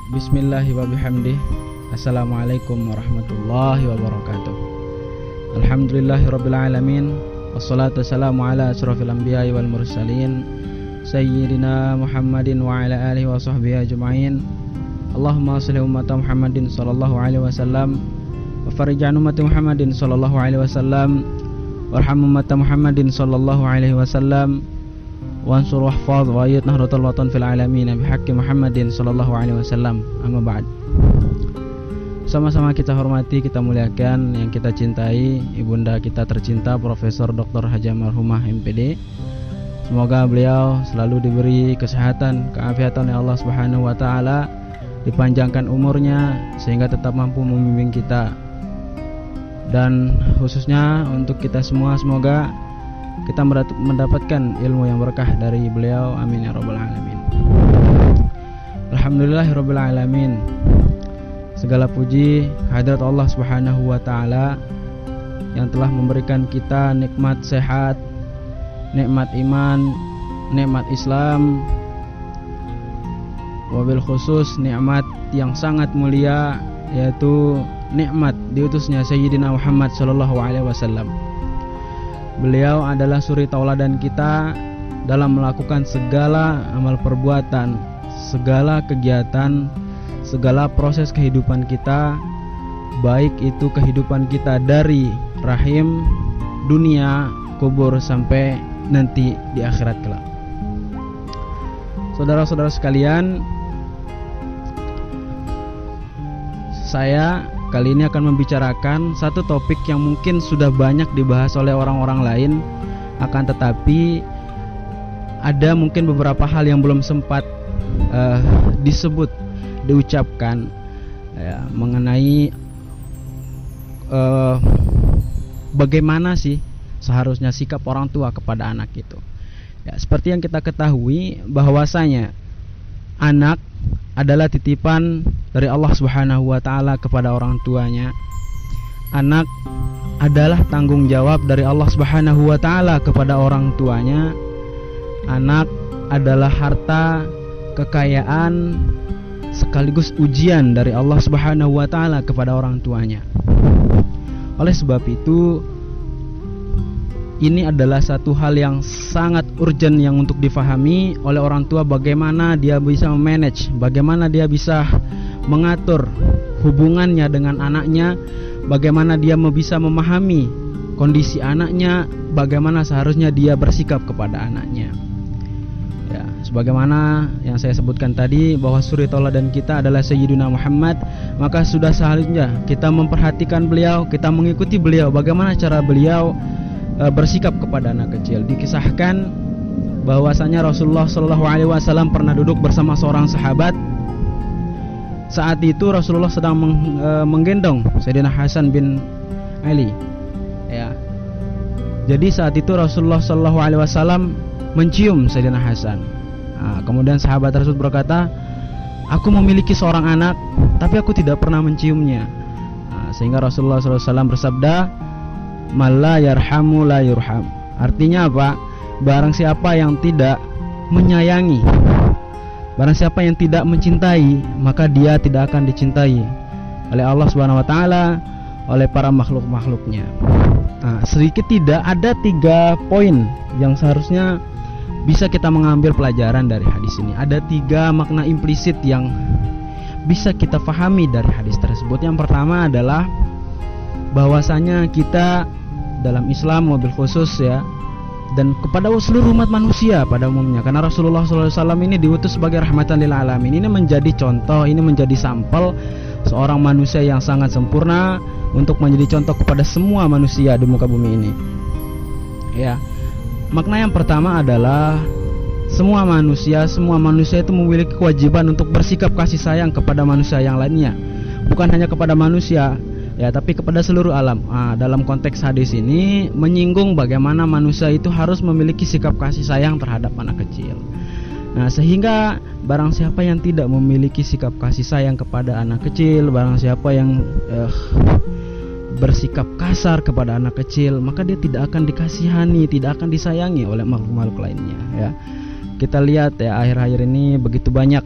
Bismillahi wa bihamdih. Assalamualaikum warahmatullahi wabarakatuh. Alhamdulillahirabbil alamin. Wassalatu wassalamu ala asyrafil anbiya'i wal mursalin sayyidina Muhammadin wa ala alihi wa sahbihi ajma'in. Allahumma shalli ummata Muhammadin sallallahu alaihi wasallam wa farij an ummati Muhammadin sallallahu alaihi wasallam warham ummata Muhammadin sallallahu alaihi wasallam wansur wahfadz wa ayyid nahdlatul watan fil alamin bihaqqi Muhammadin sallallahu alaihi wasallam. Amma ba'd. Sama-sama kita hormati, kita muliakan yang kita cintai ibunda kita tercinta Profesor Dr. Haji Marhumah MPD. Semoga beliau selalu diberi kesehatan, keafiatan oleh Allah Subhanahu wa taala, dipanjangkan umurnya sehingga tetap mampu membimbing kita. Dan khususnya untuk kita semua, semoga kita mendapatkan ilmu yang berkah dari beliau. Amin ya rabbal alamin. Alhamdulillahirabbil alamin. Segala puji kehadirat Allah Subhanahu wa taala yang telah memberikan kita nikmat sehat, nikmat iman, nikmat Islam, wabil khusus nikmat yang sangat mulia, yaitu nikmat diutusnya Sayyidina Muhammad sallallahu alaihi wasallam. Beliau adalah suri tauladan kita dalam melakukan segala amal perbuatan, segala kegiatan, segala proses kehidupan kita, baik itu kehidupan kita dari rahim, dunia, kubur sampai nanti di akhirat kelak. Saudara-saudara sekalian, saya kali ini akan membicarakan satu topik yang mungkin sudah banyak dibahas oleh orang-orang lain, akan tetapi ada mungkin beberapa hal yang belum sempat disebut, diucapkan ya, mengenai bagaimana sih seharusnya sikap orang tua kepada anak itu. Ya, seperti yang kita ketahui bahwasanya anak adalah titipan dari Allah Subhanahu wa taala kepada orang tuanya. Anak adalah tanggung jawab dari Allah Subhanahu wa taala kepada orang tuanya. Anak adalah harta, kekayaan, sekaligus ujian dari Allah Subhanahu wa taala kepada orang tuanya. Oleh sebab itu, ini adalah satu hal yang sangat urgent yang untuk difahami oleh orang tua, bagaimana dia bisa memanage, bagaimana dia bisa mengatur hubungannya dengan anaknya, bagaimana dia bisa memahami kondisi anaknya, bagaimana seharusnya dia bersikap kepada anaknya. Ya, sebagaimana yang saya sebutkan tadi bahwa suri tauladan kita adalah Sayyidina Muhammad, maka sudah seharusnya kita memperhatikan beliau, kita mengikuti beliau, bagaimana cara beliau bersikap kepada anak kecil. Dikisahkan bahwasanya Rasulullah Shallallahu Alaihi Wasallam pernah duduk bersama seorang sahabat. Saat itu Rasulullah sedang menggendong Sayyidina Hasan bin Ali. Ya. Jadi saat itu Rasulullah Shallallahu Alaihi Wasallam mencium Sayyidina Hasan. Nah, kemudian sahabat tersebut berkata, "Aku memiliki seorang anak, tapi aku tidak pernah menciumnya." Nah, sehingga Rasulullah SAW bersabda, "Malla yarhamu la yurham." Artinya apa? Barang siapa yang tidak menyayangi, barang siapa yang tidak mencintai, maka dia tidak akan dicintai oleh Allah Subhanahu wa taala, oleh para makhluk-makhluknya. Nah, sedikit tidak ada 3 poin yang seharusnya bisa kita mengambil pelajaran dari hadis ini. Ada 3 makna implisit yang bisa kita fahami dari hadis tersebut. Yang pertama adalah bahwasanya kita dalam Islam wabil khusus ya, dan kepada seluruh umat manusia pada umumnya, karena Rasulullah SAW ini diutus sebagai rahmatan lil alamin. Ini menjadi contoh, ini menjadi sampel seorang manusia yang sangat sempurna untuk menjadi contoh kepada semua manusia di muka bumi ini. Ya, makna yang pertama adalah semua manusia itu memiliki kewajiban untuk bersikap kasih sayang kepada manusia yang lainnya, bukan hanya kepada manusia ya, tapi kepada seluruh alam. Dalam konteks hadis ini menyinggung bagaimana manusia itu harus memiliki sikap kasih sayang terhadap anak kecil. Nah, sehingga barang siapa yang tidak memiliki sikap kasih sayang kepada anak kecil, barang siapa yang bersikap kasar kepada anak kecil, maka dia tidak akan dikasihani, tidak akan disayangi oleh makhluk-makhluk lainnya ya. Kita lihat ya, akhir-akhir ini begitu banyak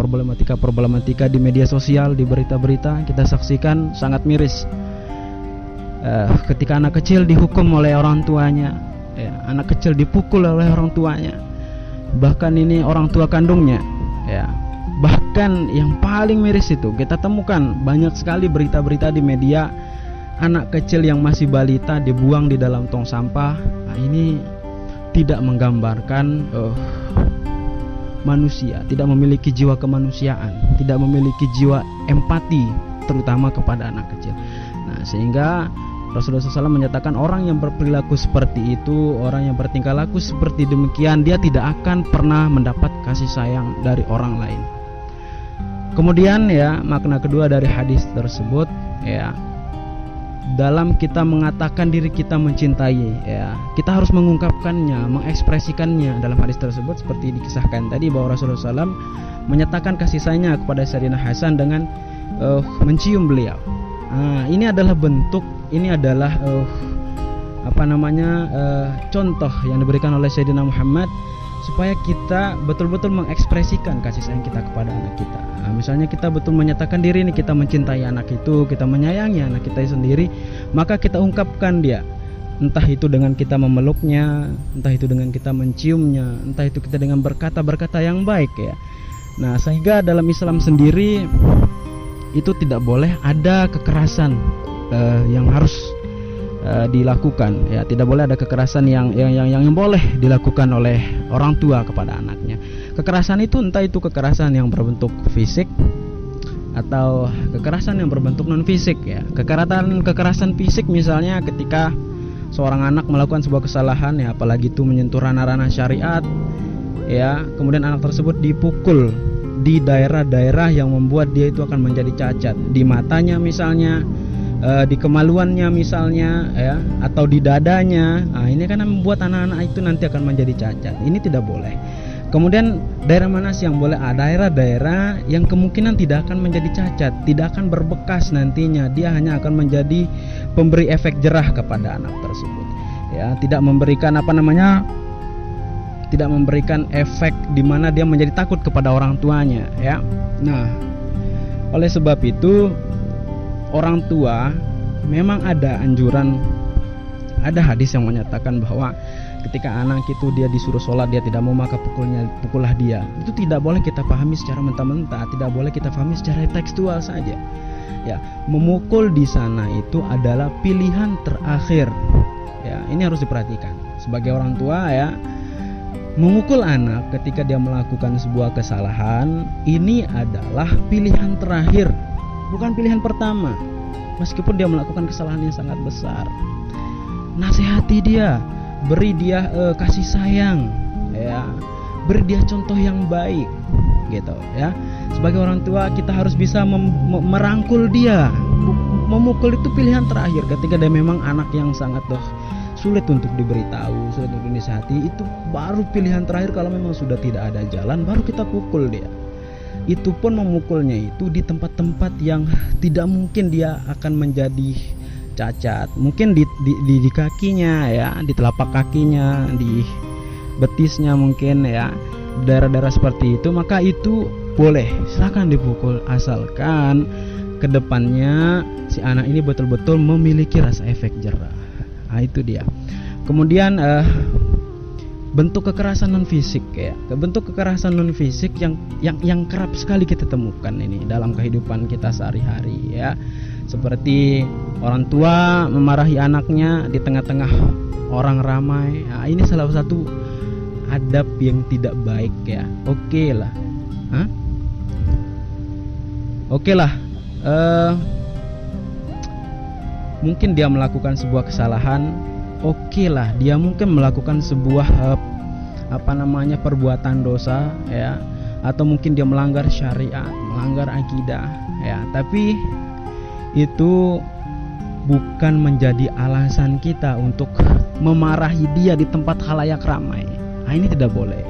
problematika di media sosial, di berita-berita kita saksikan sangat miris. Ketika anak kecil dihukum oleh orang tuanya, ya, anak kecil dipukul oleh orang tuanya, bahkan ini orang tua kandungnya, ya. Bahkan yang paling miris itu kita temukan banyak sekali berita-berita di media, anak kecil yang masih balita dibuang di dalam tong sampah. Nah, ini tidak menggambarkan manusia, tidak memiliki jiwa kemanusiaan, tidak memiliki jiwa empati, terutama kepada anak kecil. Nah, sehingga Rasulullah SAW menyatakan orang yang berperilaku seperti itu, orang yang bertingkah laku seperti demikian, dia tidak akan pernah mendapat kasih sayang dari orang lain. Kemudian ya, makna kedua dari hadis tersebut, ya, dalam kita mengatakan diri kita mencintai, ya, kita harus mengungkapkannya, mengekspresikannya. Dalam hadis tersebut seperti dikisahkan tadi bahwa Rasulullah SAW menyatakan kasih sayangnya kepada Sayyidina Hasan dengan mencium beliau. Nah, ini adalah bentuk, ini adalah contoh yang diberikan oleh Sayyidina Muhammad supaya kita betul-betul mengekspresikan kasih sayang kita kepada anak kita. Nah, misalnya kita betul menyatakan diri ini kita mencintai anak itu, kita menyayangi anak kita sendiri, maka kita ungkapkan dia. Entah itu dengan kita memeluknya, entah itu dengan kita menciumnya, entah itu kita dengan berkata-berkata yang baik, ya. Nah, sehingga dalam Islam sendiri itu tidak boleh ada kekerasan yang harus dilakukan, ya. Tidak boleh ada kekerasan yang boleh dilakukan oleh orang tua kepada anaknya. Kekerasan itu entah itu kekerasan yang berbentuk fisik atau kekerasan yang berbentuk non fisik, ya. Kekerasan fisik misalnya ketika seorang anak melakukan sebuah kesalahan, ya, apalagi itu menyentuh ranah-ranah syariat, ya, kemudian anak tersebut dipukul di daerah-daerah yang membuat dia itu akan menjadi cacat, di matanya misalnya, di kemaluannya misalnya, ya, atau di dadanya. Nah, ini kan membuat anak-anak itu nanti akan menjadi cacat. Ini tidak boleh. Kemudian daerah mana sih yang boleh? Daerah-daerah yang kemungkinan tidak akan menjadi cacat, tidak akan berbekas nantinya. Dia hanya akan menjadi pemberi efek jerah kepada anak tersebut, ya, tidak memberikan tidak memberikan efek di mana dia menjadi takut kepada orang tuanya, ya. Nah, oleh sebab itu orang tua memang ada anjuran, ada hadis yang menyatakan bahwa ketika anak itu dia disuruh sholat dia tidak mau, maka pukullah dia. Itu tidak boleh kita pahami secara mentah-mentah, tidak boleh kita pahami secara tekstual saja. Ya, memukul di sana itu adalah pilihan terakhir. Ya, ini harus diperhatikan. Sebagai orang tua, ya, memukul anak ketika dia melakukan sebuah kesalahan ini adalah pilihan terakhir, bukan pilihan pertama. Meskipun dia melakukan kesalahan yang sangat besar, nasihati dia, beri dia kasih sayang, ya, beri dia contoh yang baik, gitu, ya. Sebagai orang tua kita harus bisa merangkul dia. Memukul itu pilihan terakhir ketika dia memang anak yang sangat sulit untuk diberitahu, sulit untuk dinasihati. Itu baru pilihan terakhir. Kalau memang sudah tidak ada jalan, baru kita pukul dia. Itu pun memukulnya itu di tempat-tempat yang tidak mungkin dia akan menjadi cacat. Mungkin di kakinya, ya, di telapak kakinya, di betisnya mungkin, ya, daerah-daerah seperti itu. Maka itu boleh, silakan dipukul, asalkan kedepannya si anak ini betul-betul memiliki rasa efek jerah. Nah, itu dia. Kemudian bentuk kekerasan non fisik, ya, bentuk kekerasan non fisik yang kerap sekali kita temukan ini dalam kehidupan kita sehari-hari, ya, seperti orang tua memarahi anaknya di tengah-tengah orang ramai. Nah, ini salah satu adab yang tidak baik, ya. Oke lah, mungkin dia melakukan sebuah kesalahan. Oke lah, dia mungkin melakukan sebuah perbuatan dosa, ya, atau mungkin dia melanggar syariat, melanggar akidah, ya. Tapi itu bukan menjadi alasan kita untuk memarahi dia di tempat khalayak ramai. Nah, ini tidak boleh.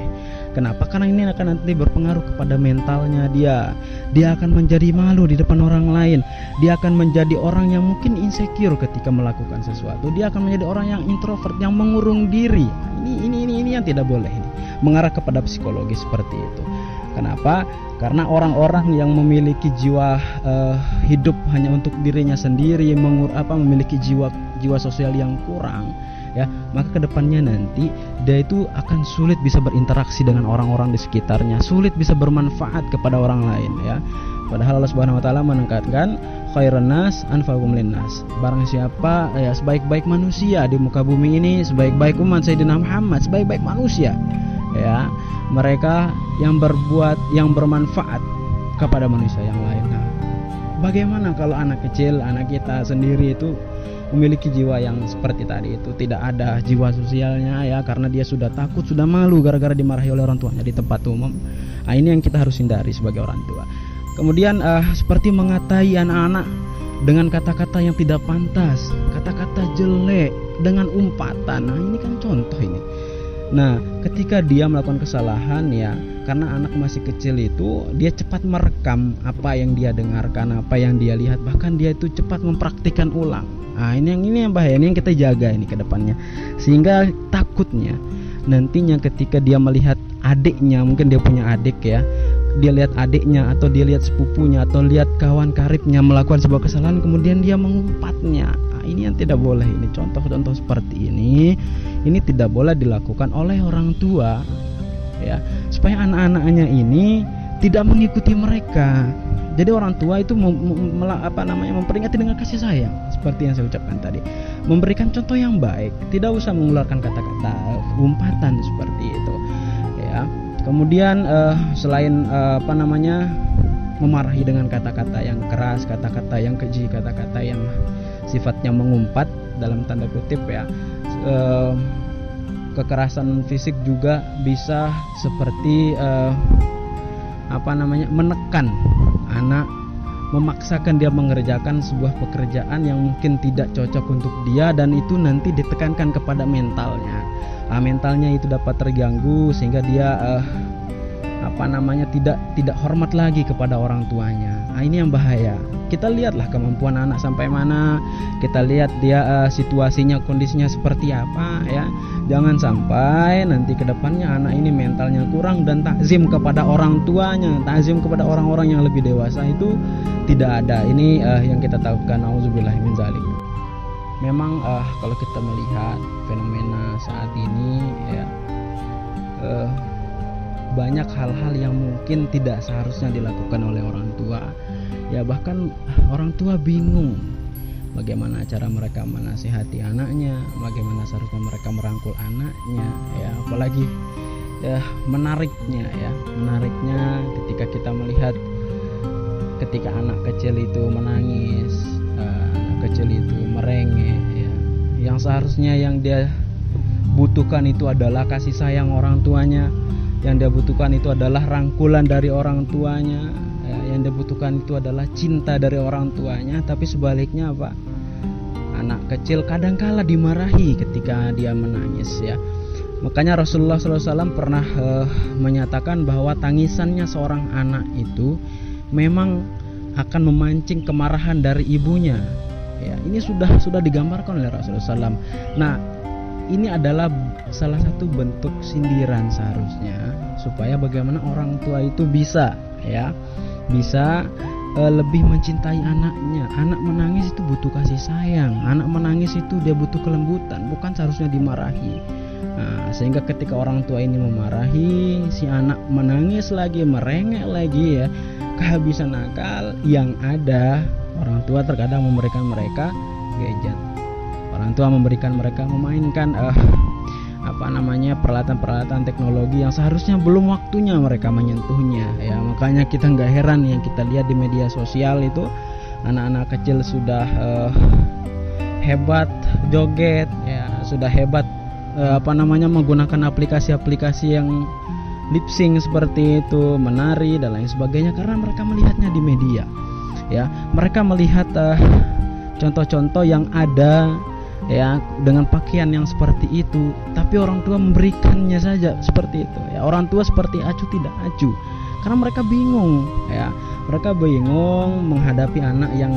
Kenapa? Karena ini akan nanti berpengaruh kepada mentalnya dia. Dia akan menjadi malu di depan orang lain. Dia akan menjadi orang yang mungkin insecure ketika melakukan sesuatu. Dia akan menjadi orang yang introvert, yang mengurung diri. Ini yang tidak boleh ini. Mengarah kepada psikologi seperti itu. Kenapa? Karena orang-orang yang memiliki jiwa hidup hanya untuk dirinya sendiri, memiliki jiwa sosial yang kurang, ya, maka kedepannya nanti dia itu akan sulit bisa berinteraksi dengan orang-orang di sekitarnya, sulit bisa bermanfaat kepada orang lain, ya. Padahal Allah Subhanahu wa taala menekankan khairan nas anfa'uhum linnas. Barang siapa ya sebaik-baik manusia di muka bumi ini, sebaik-baik umat Sayyidina Muhammad, sebaik-baik manusia, ya, mereka yang bermanfaat kepada manusia yang lain. Nah, bagaimana kalau anak kecil, anak kita sendiri itu memiliki jiwa yang seperti tadi itu, tidak ada jiwa sosialnya, ya, karena dia sudah takut, sudah malu gara-gara dimarahi oleh orang tuanya di tempat umum. Nah, ini yang kita harus hindari sebagai orang tua. Kemudian seperti mengatai anak-anak dengan kata-kata yang tidak pantas, kata-kata jelek dengan umpatan. Nah, ini kan contoh ini. Nah, ketika dia melakukan kesalahan, ya, karena anak masih kecil itu dia cepat merekam apa yang dia dengarkan, apa yang dia lihat, bahkan dia itu cepat mempraktikkan ulang. Nah, ini yang bahaya, ini yang kita jaga ini ke depannya. Sehingga takutnya nantinya ketika dia melihat adiknya, mungkin dia punya adik, ya, dia lihat adiknya atau dia lihat sepupunya atau lihat kawan karibnya melakukan sebuah kesalahan, kemudian dia mengumpatnya. Nah, ini yang tidak boleh. Ini contoh-contoh seperti ini tidak boleh dilakukan oleh orang tua, ya, supaya anak-anaknya ini tidak mengikuti mereka. Jadi orang tua itu memperingati dengan kasih sayang, seperti yang saya ucapkan tadi, memberikan contoh yang baik, tidak usah mengeluarkan kata-kata umpatan seperti itu, ya. Kemudian selain memarahi dengan kata-kata yang keras, kata-kata yang keji, kata-kata yang sifatnya mengumpat dalam tanda kutip, ya, kekerasan fisik juga bisa seperti menekan anak, memaksakan dia mengerjakan sebuah pekerjaan yang mungkin tidak cocok untuk dia, dan itu nanti ditekankan kepada mentalnya. Mentalnya itu dapat terganggu sehingga dia tidak hormat lagi kepada orang tuanya. Ini yang bahaya. Kita lihatlah kemampuan anak sampai mana, kita lihat dia situasinya, kondisinya seperti apa, ya. Jangan sampai nanti kedepannya anak ini mentalnya kurang dan takzim kepada orang tuanya, takzim kepada orang-orang yang lebih dewasa itu tidak ada. Ini yang kita takutkan. Auzubillahi min dzalik. Memang kalau kita melihat fenomena saat ini, ya, banyak hal-hal yang mungkin tidak seharusnya dilakukan oleh orang tua, ya, bahkan orang tua bingung bagaimana cara mereka menasihati anaknya, bagaimana seharusnya mereka merangkul anaknya, ya, apalagi ya menariknya ketika kita melihat ketika anak kecil itu menangis, anak kecil itu merengek, ya, yang seharusnya yang dia butuhkan itu adalah kasih sayang orang tuanya, yang dia butuhkan itu adalah rangkulan dari orang tuanya, ya, yang dia butuhkan itu adalah cinta dari orang tuanya. Tapi sebaliknya apa? Anak kecil kadangkala dimarahi ketika dia menangis, ya. Makanya Rasulullah SAW pernah menyatakan bahwa tangisannya seorang anak itu memang akan memancing kemarahan dari ibunya, ya. Ini sudah digambarkan oleh Rasulullah SAW. Nah, ini adalah salah satu bentuk sindiran seharusnya, supaya bagaimana orang tua itu bisa lebih mencintai anaknya. Anak menangis itu butuh kasih sayang, anak menangis itu dia butuh kelembutan, bukan seharusnya dimarahi. Nah, sehingga ketika orang tua ini memarahi, si anak menangis lagi, merengek lagi, ya, kehabisan akal. Yang ada orang tua terkadang memberikan mereka gadget. Orang tua memberikan mereka memainkan peralatan-peralatan teknologi yang seharusnya belum waktunya mereka menyentuhnya, ya. Makanya kita nggak heran yang kita lihat di media sosial itu anak-anak kecil sudah hebat joget, ya, sudah hebat menggunakan aplikasi-aplikasi yang lip sync seperti itu, menari dan lain sebagainya, karena mereka melihatnya di media, ya. Mereka melihat contoh-contoh yang ada ya, dengan pakaian yang seperti itu, tapi orang tua memberikannya saja seperti itu ya. Orang tua seperti acuh tidak acuh, karena mereka bingung ya, mereka bingung menghadapi anak yang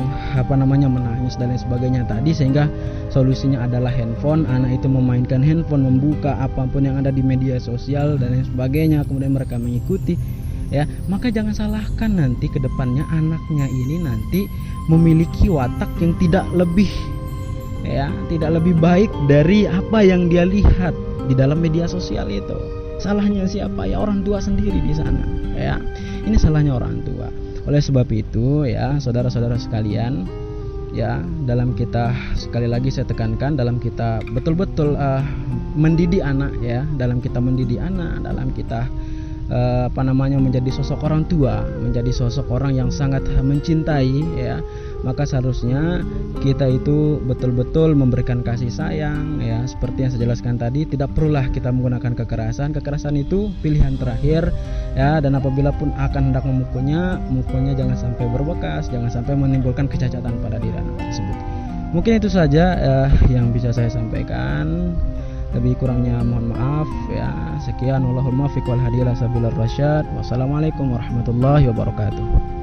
menangis dan lain sebagainya tadi, sehingga solusinya adalah handphone. Anak itu memainkan handphone, membuka apapun yang ada di media sosial dan lain sebagainya, kemudian mereka mengikuti ya. Maka jangan salahkan nanti ke depannya anaknya ini nanti memiliki watak yang tidak lebih baik dari apa yang dia lihat di dalam media sosial itu. Salahnya siapa? Ya orang tua sendiri di sana ya. Ini salahnya orang tua. Oleh sebab itu ya, saudara-saudara sekalian ya, dalam kita, sekali lagi saya tekankan, dalam kita betul-betul mendidik anak ya, dalam kita mendidik anak, dalam kita menjadi sosok orang tua, menjadi sosok orang yang sangat mencintai ya, maka seharusnya kita itu betul-betul memberikan kasih sayang ya, seperti yang saya jelaskan tadi. Tidak perlulah kita menggunakan kekerasan itu pilihan terakhir ya, dan apabila pun akan hendak mukulnya jangan sampai berbekas, jangan sampai menimbulkan kecacatan pada diri anak tersebut. Mungkin itu saja yang bisa saya sampaikan. Lebih kurangnya mohon maaf ya. Sekian, wallahul muwaffiq wal hadi ila sabilir rasyad. Wassalamualaikum warahmatullahi wabarakatuh.